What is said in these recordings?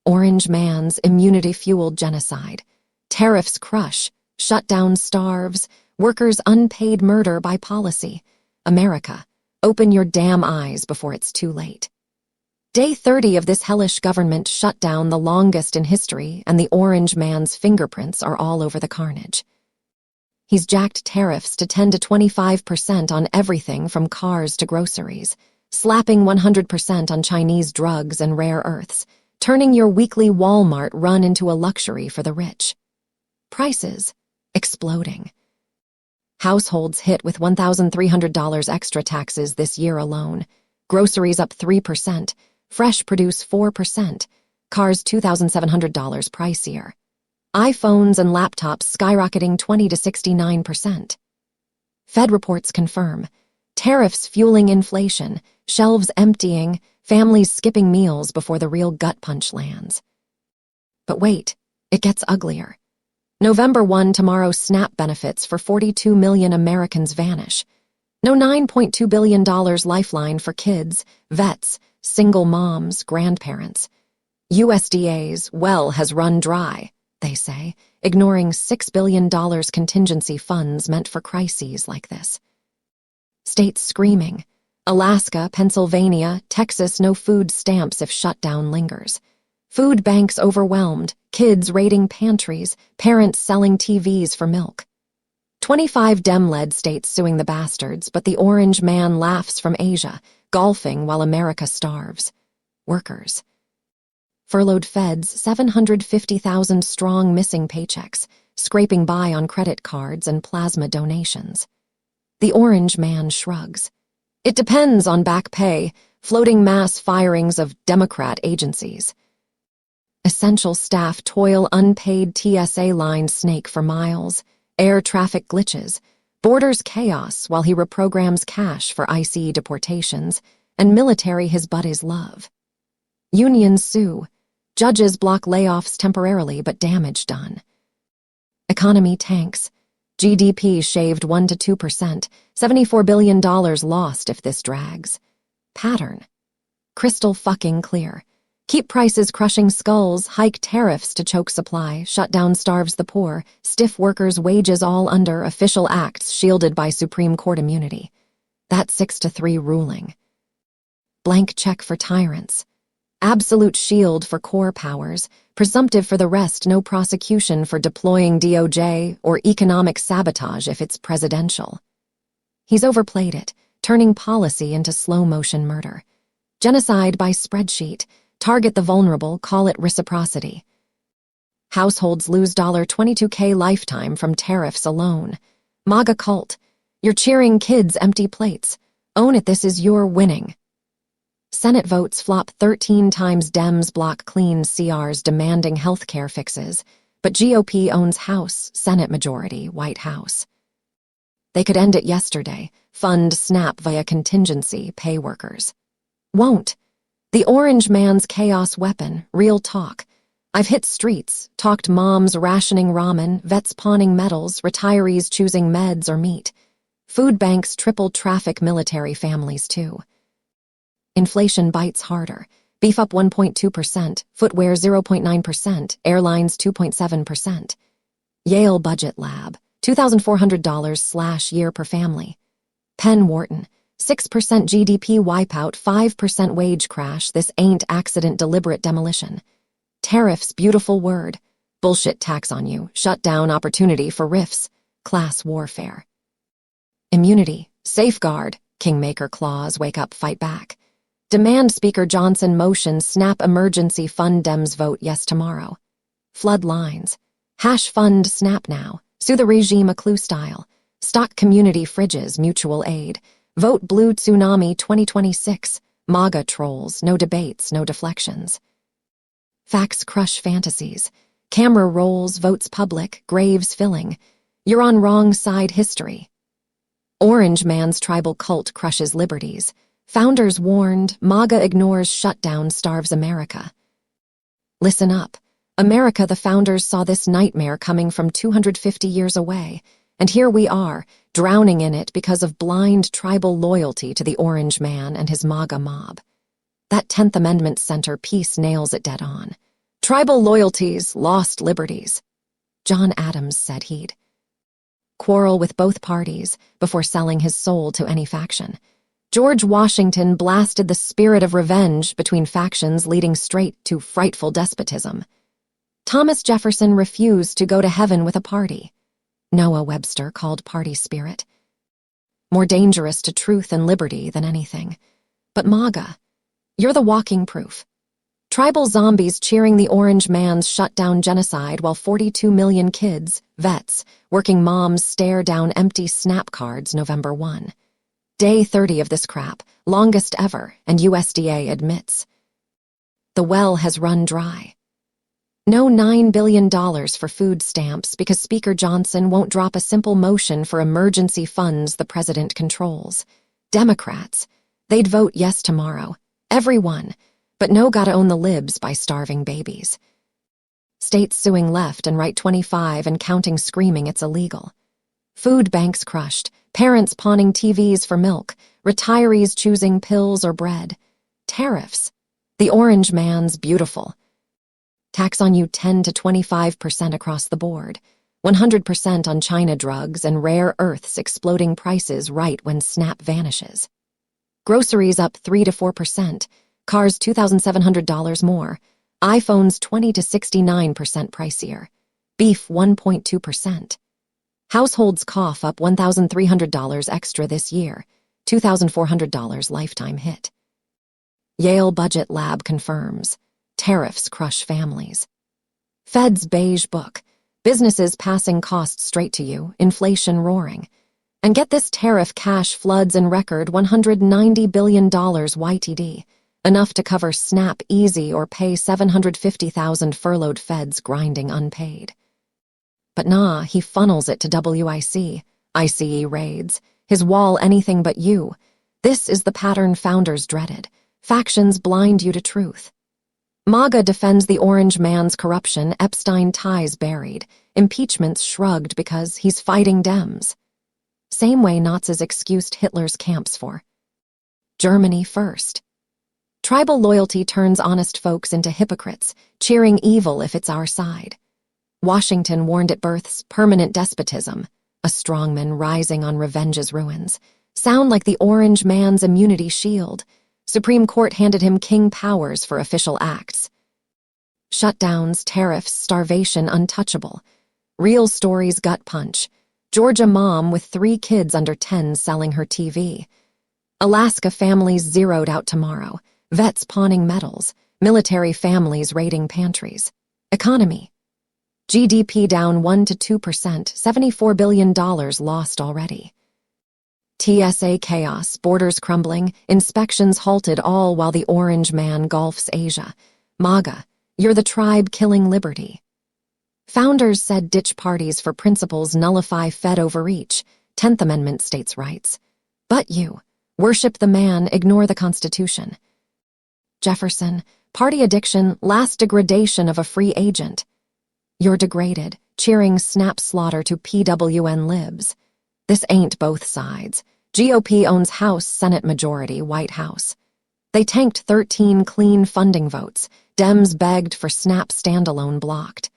Orange man's immunity-fueled genocide. Tariffs crush, shutdown starves, workers' unpaid murder by policy. America, open your damn eyes before it's too late. Day 30 of this hellish government shutdown, the longest in history, and the orange man's fingerprints are all over the carnage. He's jacked tariffs to 10 to 25% on everything from cars to groceries, slapping 100% on Chinese drugs and rare earths, turning your weekly Walmart run into a luxury for the rich. Prices exploding. Households hit with $1,300 extra taxes this year alone. Groceries up 3%. Fresh produce 4%, cars $2,700 pricier. iPhones and laptops skyrocketing 20 to 69%. Fed reports confirm. Tariffs fueling inflation, shelves emptying, families skipping meals before the real gut punch lands. But wait, it gets uglier. November 1, tomorrow, SNAP benefits for 42 million Americans vanish. No $9.2 billion lifeline for kids, vets, single moms, grandparents. USDA's well has run dry, they say, ignoring $6 billion contingency funds meant for crises like this. States screaming. Alaska, Pennsylvania, Texas, no food stamps if shutdown lingers. Food banks overwhelmed, kids raiding pantries, parents selling TVs for milk. 25 Dem-led states suing the bastards, but the orange man laughs from Asia, golfing while America starves. Workers. Furloughed feds, 750,000 strong missing paychecks, scraping by on credit cards and plasma donations. The orange man shrugs. It depends on back pay, floating mass firings of Democrat agencies. Essential staff toil unpaid TSA-lined snake for miles, air traffic glitches, borders chaos while he reprograms cash for ICE deportations, and military his buddies love. Unions sue. Judges block layoffs temporarily, but damage done. Economy tanks. GDP shaved 1 to 2%, $74 billion lost if this drags. Pattern. Crystal fucking clear. Keep prices crushing skulls, hike tariffs to choke supply, shutdown starves the poor, stiff workers' wages all under official acts shielded by Supreme Court immunity. That 6-3 ruling. Blank check for tyrants. Absolute shield for core powers, presumptive for the rest, no prosecution for deploying DOJ or economic sabotage if it's presidential. He's overplayed it, turning policy into slow-motion murder. Genocide by spreadsheet. Target the vulnerable, call it reciprocity. Households lose $22K lifetime from tariffs alone. MAGA cult. You're cheering kids' empty plates. Own it, this is your winning. Senate votes flop 13 times. Dems block clean CRs demanding healthcare fixes, but GOP owns House, Senate majority, White House. They could end it yesterday, fund SNAP via contingency, pay workers. Won't. The orange man's chaos weapon, real talk. I've hit streets, talked moms rationing ramen, vets pawning metals, retirees choosing meds or meat. Food banks triple traffic military families too. Inflation bites harder. Beef up 1.2%, footwear 0.9%, airlines 2.7%. Yale Budget Lab, $2,400/year per family. Penn Wharton, 6% GDP wipeout, 5% wage crash, this ain't accident, deliberate demolition. Tariffs, beautiful word. Bullshit tax on you, shutdown opportunity for rifts, class warfare. Immunity, safeguard, kingmaker clause, wake up, fight back. Demand Speaker Johnson motion, SNAP emergency fund, Dems vote yes tomorrow. Flood lines. Hash fund SNAP now, sue the regime a clue style. Stock community fridges, mutual aid. Vote blue tsunami 2026. MAGA trolls, no debates, no deflections. Facts crush fantasies. Camera rolls, votes public, graves filling. You're on wrong side history. Orange man's tribal cult crushes liberties. Founders warned, MAGA ignores shutdown, starves America. Listen up. America, the founders saw this nightmare coming from 250 years away, and here we are, drowning in it because of blind tribal loyalty to the orange man and his MAGA mob. That 10th Amendment center piece nails it dead on. Tribal loyalties, lost liberties. John Adams said he'd quarrel with both parties before selling his soul to any faction. George Washington blasted the spirit of revenge between factions, leading straight to frightful despotism. Thomas Jefferson refused to go to heaven with a party. Noah Webster called party spirit more dangerous to truth and liberty than anything. But MAGA, you're the walking proof. Tribal zombies cheering the Orange Man's shutdown genocide while 42 million kids, vets, working moms stare down empty snap cards November 1. Day 30 of this crap, longest ever, and USDA admits the well has run dry. No $9 billion for food stamps because Speaker Johnson won't drop a simple motion for emergency funds the president controls. Democrats, they'd vote yes tomorrow. Everyone. But no gotta own the libs by starving babies. States suing left and right 25 and counting screaming it's illegal. Food banks crushed, parents pawning TVs for milk, retirees choosing pills or bread. Tariffs. The Orange Man's beautiful. Tax on you 10 to 25% across the board. 100% on China drugs and rare earths exploding prices right when SNAP vanishes. Groceries up 3 to 4%. Cars $2,700 more. iPhones 20 to 69% pricier. Beef 1.2%. Households cough up $1,300 extra this year. $2,400 lifetime hit. Yale Budget Lab confirms. Tariffs crush families. Fed's beige book. Businesses passing costs straight to you, inflation roaring. And get this, tariff cash floods in record $190 billion YTD, enough to cover SNAP easy or pay 750,000 furloughed feds grinding unpaid. But nah, he funnels it to WIC, ICE raids, his wall anything but you. This is the pattern founders dreaded. Factions blind you to truth. MAGA defends the Orange Man's corruption, Epstein ties buried, impeachments shrugged because he's fighting Dems. Same way Nazis excused Hitler's camps for Germany first. Tribal loyalty turns honest folks into hypocrites, cheering evil if it's our side. Washington warned it births permanent despotism, a strongman rising on revenge's ruins. Sound like the Orange Man's immunity shield. Supreme Court handed him king powers for official acts. Shutdowns, tariffs, starvation untouchable. Real stories gut punch. Georgia mom with 3 kids under 10 selling her TV. Alaska families zeroed out tomorrow. Vets pawning medals. Military families raiding pantries. Economy. GDP down 1 to 2%, $74 billion lost already. TSA chaos, borders crumbling, inspections halted, all while the Orange Man gulfs Asia. MAGA, you're the tribe killing liberty. Founders said ditch parties for principles nullify Fed overreach, 10th Amendment states' rights. But you, worship the man, ignore the Constitution. Jefferson, party addiction, last degradation of a free agent. You're degraded, cheering snap slaughter to PWN libs. This ain't both sides. GOP owns House, Senate majority, White House. They tanked 13 clean funding votes. Dems begged for SNAP standalone blocked.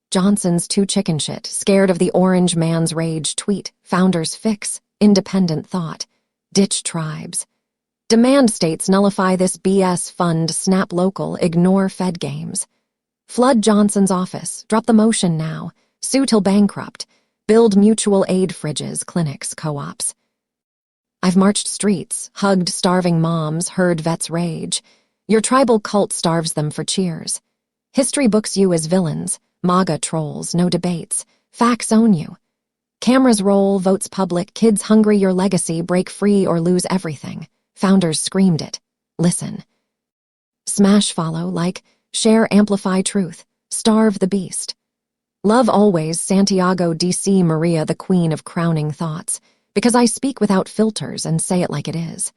Johnson's too chicken shit, scared of the Orange Man's rage tweet. Founders fix, independent thought. Ditch tribes. Demand states nullify this BS fund, SNAP local, ignore Fed games. Flood Johnson's office, drop the motion now. Sue till bankrupt. Build mutual aid fridges, clinics, co-ops. I've marched streets, hugged starving moms, heard vets rage. Your tribal cult starves them for cheers. History books you as villains, MAGA trolls, no debates. Facts own you. Cameras roll, votes public, kids hungry, your legacy, break free or lose everything. Founders screamed it. Listen. Smash, follow, like, share, amplify truth. Starve the beast. Love always, Santiago DC Maria, the queen of crowning thoughts, because I speak without filters and say it like it is.